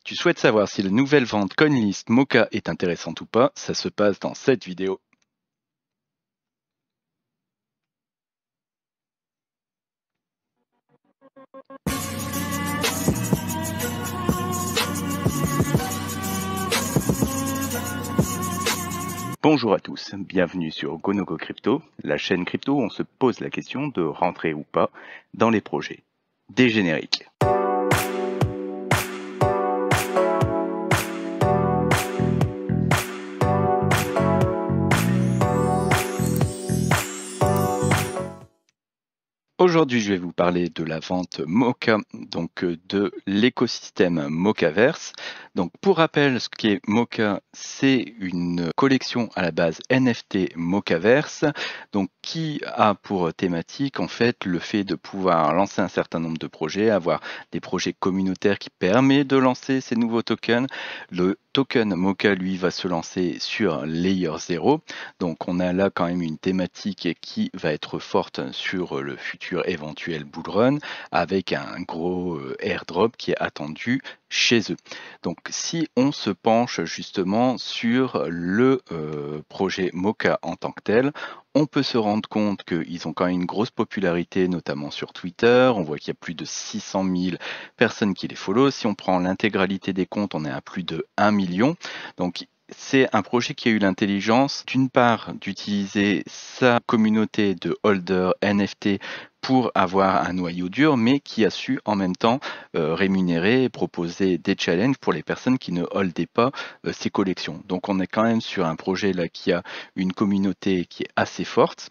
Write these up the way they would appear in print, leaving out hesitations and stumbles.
Tu souhaites savoir si la nouvelle vente CoinList Mocha est intéressante ou pas? Ça se passe dans cette vidéo. Bonjour à tous, bienvenue sur GoNoGo Crypto, la chaîne crypto où on se pose la question de rentrer ou pas dans les projets. Des génériques. Aujourd'hui, je vais vous parler de la vente Mocha, donc de l'écosystème Mochaverse. Donc, pour rappel, ce qui est Mocha, c'est une collection à la base NFT Mochaverse, donc qui a pour thématique en fait le fait de pouvoir lancer un certain nombre de projets, avoir des projets communautaires qui permettent de lancer ces nouveaux tokens. Le token Mocha, lui, va se lancer sur Layer 0. Donc, on a là quand même une thématique qui va être forte sur le futur éventuel bull run avec un gros airdrop qui est attendu chez eux. Donc si on se penche justement sur le projet Mocha en tant que tel, on peut se rendre compte qu'ils ont quand même une grosse popularité, notamment sur Twitter. On voit qu'il y a plus de 600 000 personnes qui les follow. Si on prend l'intégralité des comptes, on est à plus de 1 million. Donc c'est un projet qui a eu l'intelligence, d'une part, d'utiliser sa communauté de holders NFT pour avoir un noyau dur, mais qui a su en même temps rémunérer et proposer des challenges pour les personnes qui ne holdaient pas ces collections. Donc on est quand même sur un projet là qui a une communauté qui est assez forte.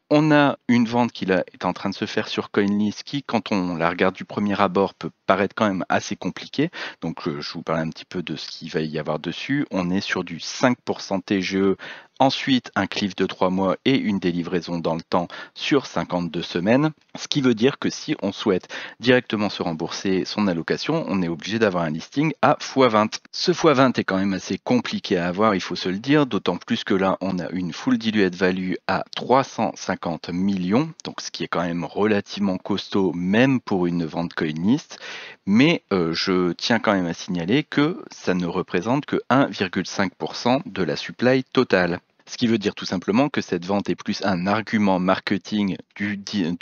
On a une vente qui est en train de se faire sur CoinList qui, quand on la regarde du premier abord, peut paraître quand même assez compliqué. Donc je vous parle un petit peu de ce qu'il va y avoir dessus. On est sur du 5% TGE, ensuite un cliff de 3 mois et une délivraision dans le temps sur 52 semaines. Ce qui veut dire que si on souhaite directement se rembourser son allocation, on est obligé d'avoir un listing à x20. Ce x20 est quand même assez compliqué à avoir, il faut se le dire, d'autant plus que là, on a une full diluted value à 350 millions, donc ce qui est quand même relativement costaud, même pour une vente CoinList. Mais je tiens quand même à signaler que ça ne représente que 1,5% de la supply totale. Ce qui veut dire tout simplement que cette vente est plus un argument marketing du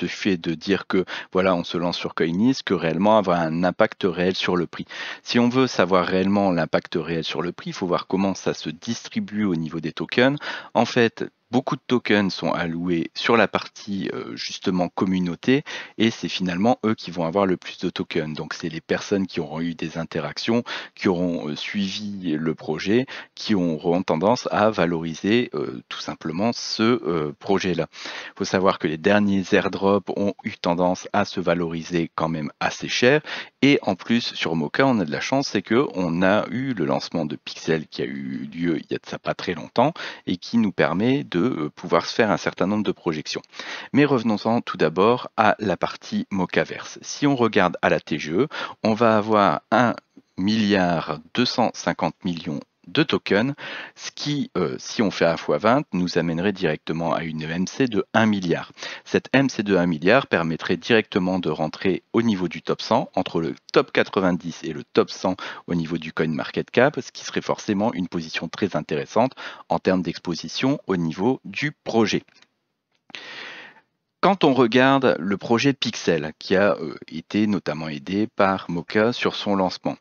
fait de dire que voilà, on se lance sur CoinList que réellement avoir un impact réel sur le prix. Si on veut savoir réellement l'impact réel sur le prix, il faut voir comment ça se distribue au niveau des tokens. En fait, beaucoup de tokens sont alloués sur la partie justement communauté et c'est finalement eux qui vont avoir le plus de tokens. Donc c'est les personnes qui auront eu des interactions, qui auront suivi le projet, qui auront tendance à valoriser tout simplement ce projet-là. Il faut savoir que les derniers airdrops ont eu tendance à se valoriser quand même assez cher et en plus sur Mocha on a de la chance, c'est que on a eu le lancement de Pixel qui a eu lieu il y a de ça pas très longtemps et qui nous permet de pouvoir se faire un certain nombre de projections. Mais revenons-en tout d'abord à la partie Mochaverse. Si on regarde à la TGE, on va avoir 1,250 milliard de tokens, ce qui, si on fait 1 x 20, nous amènerait directement à une MC de 1 milliard. Cette MC de 1 milliard permettrait directement de rentrer au niveau du top 100, entre le top 90 et le top 100 au niveau du coin market cap, ce qui serait forcément une position très intéressante en termes d'exposition au niveau du projet. Quand on regarde le projet Pixel, qui a été notamment aidé par Mocha sur son lancement,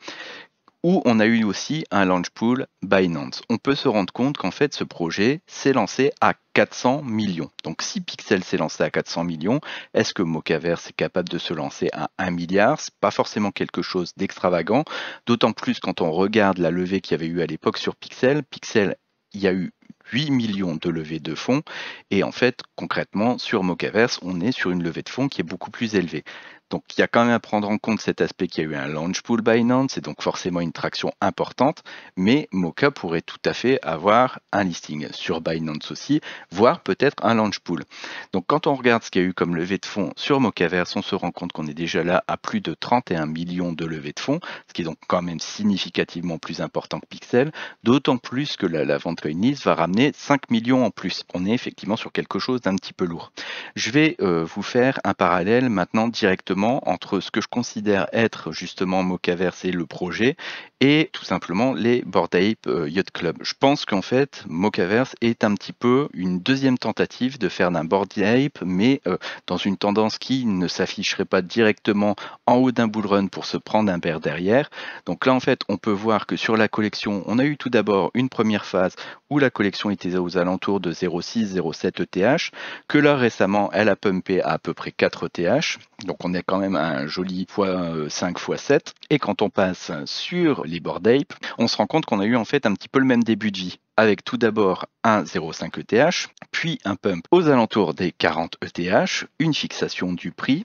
où on a eu aussi un launch pool Binance. On peut se rendre compte qu'en fait ce projet s'est lancé à 400 millions. Donc si Pixel s'est lancé à 400 millions, est-ce que Mochaverse est capable de se lancer à 1 milliard? C'est pas forcément quelque chose d'extravagant, d'autant plus quand on regarde la levée qu'il y avait eu à l'époque sur Pixel. Pixel, il y a eu 8 millions de levées de fonds et en fait concrètement sur Mochaverse on est sur une levée de fonds qui est beaucoup plus élevée. Donc il y a quand même à prendre en compte cet aspect qu'il y a eu un launch pool Binance et donc forcément une traction importante, mais Mocha pourrait tout à fait avoir un listing sur Binance aussi, voire peut-être un launch pool. Donc quand on regarde ce qu'il y a eu comme levée de fonds sur Mochaverse, on se rend compte qu'on est déjà là à plus de 31 millions de levées de fonds, ce qui est donc quand même significativement plus important que Pixel, d'autant plus que la vente CoinList va ramener 5 millions en plus. On est effectivement sur quelque chose d'un petit peu lourd. Je vais vous faire un parallèle maintenant directement simplement entre ce que je considère être justement Mocaverse et le projet et tout simplement les Bored Ape Yacht Club. Je pense qu'en fait Mocaverse est un petit peu une deuxième tentative de faire d'un Bored Ape, mais dans une tendance qui ne s'afficherait pas directement en haut d'un bull run pour se prendre un bear derrière. Donc là en fait on peut voir que sur la collection on a eu tout d'abord une première phase où la collection était aux alentours de 0,6-0,7 ETH, que là récemment elle a pumpé à peu près 4 ETH, donc on est quand même à un joli x5 x7, et quand on passe sur les Bored Ape, on se rend compte qu'on a eu en fait un petit peu le même début de vie, avec tout d'abord un 0,5 ETH, puis un pump aux alentours des 40 ETH, une fixation du prix,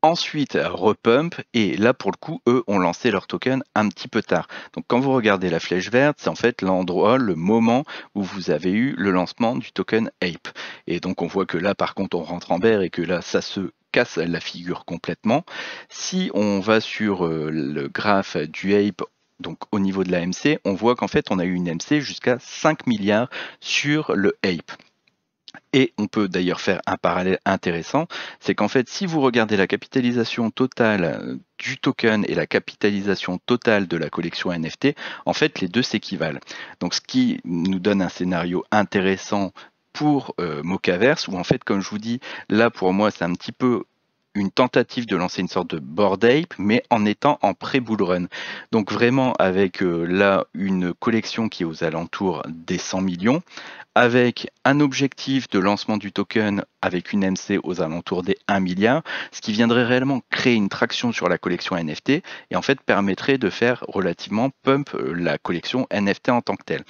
ensuite repump, et là pour le coup eux ont lancé leur token un petit peu tard. Donc quand vous regardez la flèche verte, c'est en fait l'endroit, le moment où vous avez eu le lancement du token Ape. Et donc on voit que là par contre on rentre en bear et que là ça se casse la figure complètement. Si on va sur le graphe du Ape, donc au niveau de la MC, on voit qu'en fait on a eu une MC jusqu'à 5 milliards sur le Ape. Et on peut d'ailleurs faire un parallèle intéressant, c'est qu'en fait, si vous regardez la capitalisation totale du token et la capitalisation totale de la collection NFT, en fait, les deux s'équivalent. Donc, ce qui nous donne un scénario intéressant pour Mocaverse, où en fait, comme je vous dis, là, pour moi, c'est un petit peu une tentative de lancer une sorte de Bored Ape, mais en étant en pré-bull run. Donc vraiment avec là une collection qui est aux alentours des 100 millions, avec un objectif de lancement du token avec une MC aux alentours des 1 milliard, ce qui viendrait réellement créer une traction sur la collection NFT et en fait permettrait de faire relativement pump la collection NFT en tant que telle.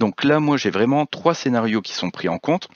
Donc là, moi, j'ai vraiment 3 scénarios qui sont pris en compte.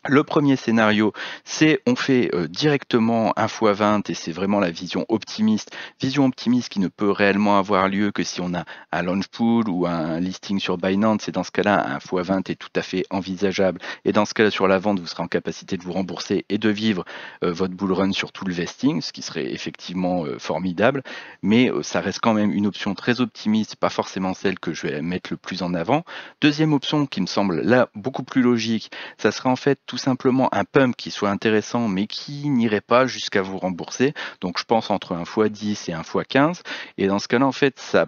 Le premier scénario, c'est on fait directement un x20 et c'est vraiment la vision optimiste qui ne peut réellement avoir lieu que si on a un launch pool ou un listing sur Binance, et dans ce cas-là, un x20 est tout à fait envisageable, et dans ce cas-là, sur la vente, vous serez en capacité de vous rembourser et de vivre votre bull run sur tout le vesting, ce qui serait effectivement formidable, mais ça reste quand même une option très optimiste, pas forcément celle que je vais mettre le plus en avant. Deuxième option qui me semble là beaucoup plus logique, ça serait en fait tout simplement un pump qui soit intéressant mais qui n'irait pas jusqu'à vous rembourser. Donc je pense entre un x10 et un x15. Et dans ce cas-là, en fait, ça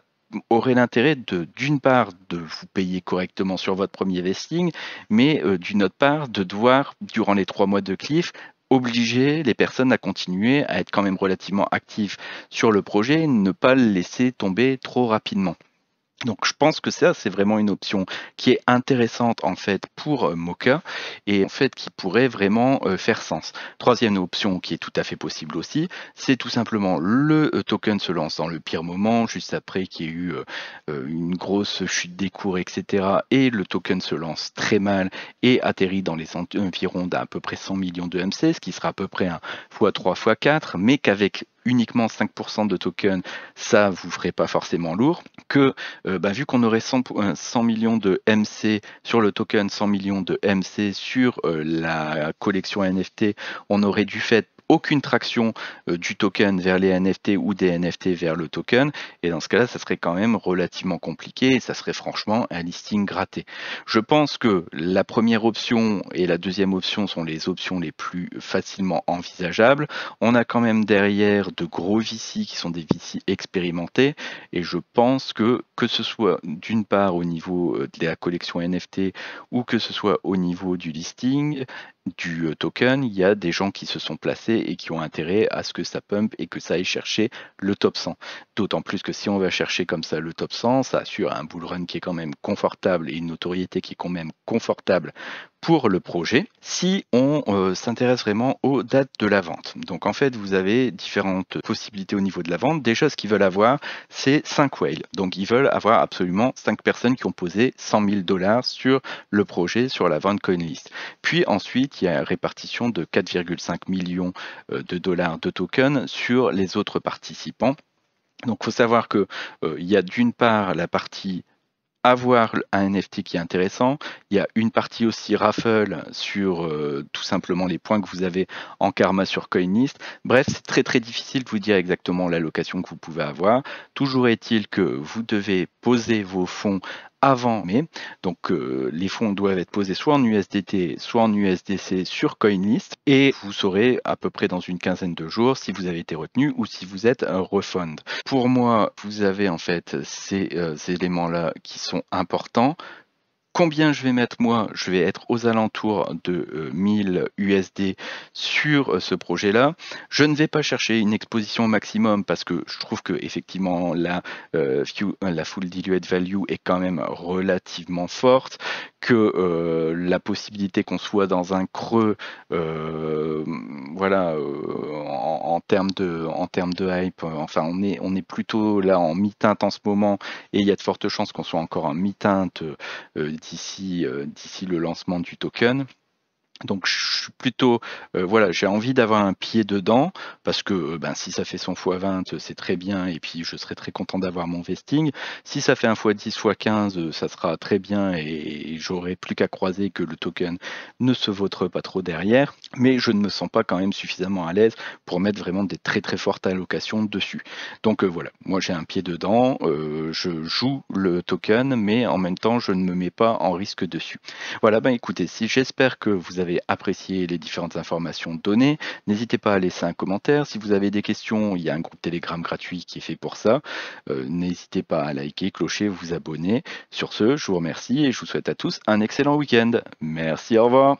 aurait l'intérêt d'une part de vous payer correctement sur votre premier vesting, mais d'une autre part de devoir, durant les 3 mois de cliff, obliger les personnes à continuer à être quand même relativement actives sur le projet et ne pas le laisser tomber trop rapidement. Donc je pense que ça, c'est vraiment une option qui est intéressante en fait pour Mocha et en fait qui pourrait vraiment faire sens. Troisième option qui est tout à fait possible aussi, c'est tout simplement le token se lance dans le pire moment, juste après qu'il y ait eu une grosse chute des cours, etc. Et le token se lance très mal et atterrit dans les environs d'à peu près 100 millions de MC, ce qui sera à peu près un x3, x4, mais qu'avec uniquement 5% de tokens, ça vous ferait pas forcément lourd, que vu qu'on aurait 100 millions de MC sur le token, 100 millions de MC sur la collection NFT, on aurait du fait aucune traction du token vers les NFT ou des NFT vers le token, et dans ce cas-là, ça serait quand même relativement compliqué et ça serait franchement un listing gratté. Je pense que la première option et la deuxième option sont les options les plus facilement envisageables. On a quand même derrière de gros VC qui sont des VC expérimentés, et je pense que ce soit d'une part au niveau de la collection NFT ou que ce soit au niveau du listing, du token, il y a des gens qui se sont placés et qui ont intérêt à ce que ça pump et que ça aille chercher le top 100. D'autant plus que si on va chercher comme ça le top 100, ça assure un bull run qui est quand même confortable et une notoriété qui est quand même confortable pour le projet, si on s'intéresse vraiment aux dates de la vente. Donc en fait, vous avez différentes possibilités au niveau de la vente. Déjà, ce qu'ils veulent avoir, c'est 5 whales. Donc ils veulent avoir absolument 5 personnes qui ont posé 100 000 $ sur le projet, sur la vente CoinList. Puis ensuite, il y a une répartition de 4,5 millions de dollars de tokens sur les autres participants. Donc il faut savoir que il y a d'une part la partie avoir un NFT qui est intéressant. Il y a une partie aussi raffle sur tout simplement les points que vous avez en karma sur CoinList. Bref, c'est très très difficile de vous dire exactement l'allocation que vous pouvez avoir. Toujours est-il que vous devez poser vos fonds avant mai. Donc les fonds doivent être posés soit en USDT, soit en USDC sur CoinList et vous saurez à peu près dans une quinzaine de jours si vous avez été retenu ou si vous êtes un refund. Pour moi, vous avez en fait ces éléments-là qui sont importants. Combien je vais mettre moi? Je vais être aux alentours de 1000 USD sur ce projet-là. Je ne vais pas chercher une exposition maximum parce que je trouve que effectivement la full diluted value est quand même relativement forte, que la possibilité qu'on soit dans un creux, voilà, en termes de hype, enfin on est plutôt là en mi-teinte en ce moment et il y a de fortes chances qu'on soit encore en mi-teinte d'ici le lancement du token. Donc je suis plutôt, voilà, j'ai envie d'avoir un pied dedans parce que ben, si ça fait son x20, c'est très bien et puis je serai très content d'avoir mon vesting. Si ça fait un x10, x15, ça sera très bien et j'aurai plus qu'à croiser que le token ne se vautre pas trop derrière. Mais je ne me sens pas quand même suffisamment à l'aise pour mettre vraiment des très très fortes allocations dessus. Donc voilà, moi j'ai un pied dedans, je joue le token, mais en même temps je ne me mets pas en risque dessus. Voilà, ben écoutez, si j'espère que vous avez apprécié les différentes informations données, n'hésitez pas à laisser un commentaire. Si vous avez des questions, il y a un groupe Telegram gratuit qui est fait pour ça. N'hésitez pas à liker, clocher, vous abonner. Sur ce, je vous remercie et je vous souhaite à tous un excellent week-end. Merci, au revoir.